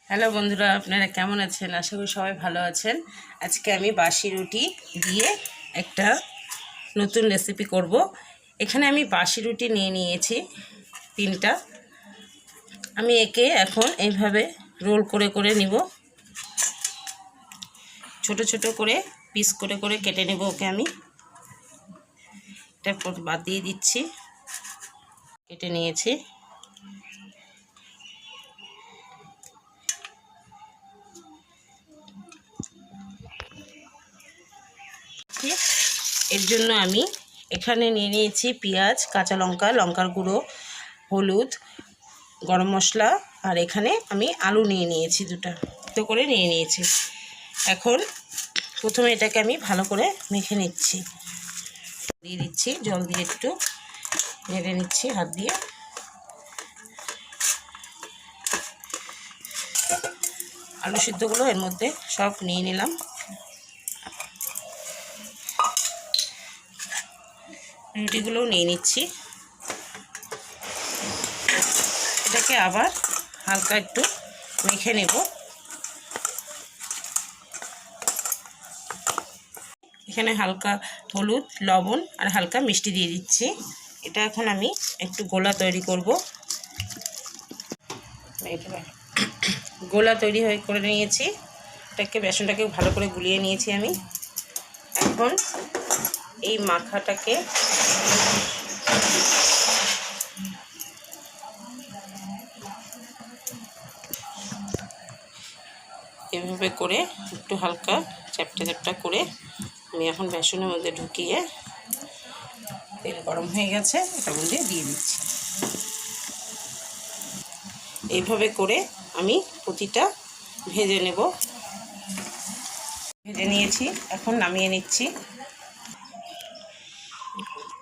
Hello বন্ধুরা, আপনারা কেমন আছেন? আশা করি সবাই ভালো আছেন। আজকে আমি বাসি রুটি দিয়ে একটা নতুন রেসিপি করব। এখানে আমি বাসি রুটি নিয়েছি 3টা। আমি একে এখন এইভাবে রোল করে করে নিব। ছোট ছোট করে পিস করে করে কেটে নেব ওকে আমি। তারপর বাদ দিয়ে দিচ্ছি। কেটে নিয়েছি। এর জন্য আমি এখানে নিয়েছি পেঁয়াজ, কাঁচা লঙ্কা, লঙ্কার গুঁড়ো, হলুদ, গরম মশলা, আর এখানে আমি আলু নিয়েছি 2টা তো করে নিয়েছি। এখন প্রথমে এটাকে আমি ভালো করে মেখে নিচ্ছি। দিয়ে দিচ্ছি জল দিয়ে একটু নেড়ে নিচ্ছি হাত দিয়ে। আলু সিদ্ধগুলো এর মধ্যে সব নিয়ে নিলাম। রুটিগুলোও নিয়ে নিচ্ছি। এটাকে আবার হালকা একটু মেখে নেব। এখানে হালকা হলুদ, লবণ আর হালকা মিষ্টি দিয়ে দিচ্ছি। এটা এখন আমি একটু গোলা তৈরি করব। গোলা তৈরি করে নিয়েছি। এটাকে বেসনটাকে ভালো করে গুলিয়ে নিয়েছি আমি। এখন এই মাখাটাকে এভাবে করে একটু হালকা চ্যাপটা চ্যাপটা করে আমি এখন বেসনের মধ্যে ঢুকিয়ে, তেল গরম হয়ে গেছে, এটার মধ্যে দিয়ে দিচ্ছি। এইভাবে করে আমি প্রতিটা ভেজে নেব। ভেজে নিয়েছি, এখন নামিয়ে নিচ্ছি।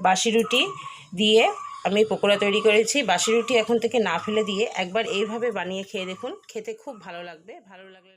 বাসি রুটি দিয়ে আমি পকোড়া তৈরি করেছি। বাসি রুটি এখন থেকে না ফেলে দিয়ে একবার এইভাবে বানিয়ে খেয়ে দেখুন, খেতে খুব ভালো লাগবে। ভালো লাগলে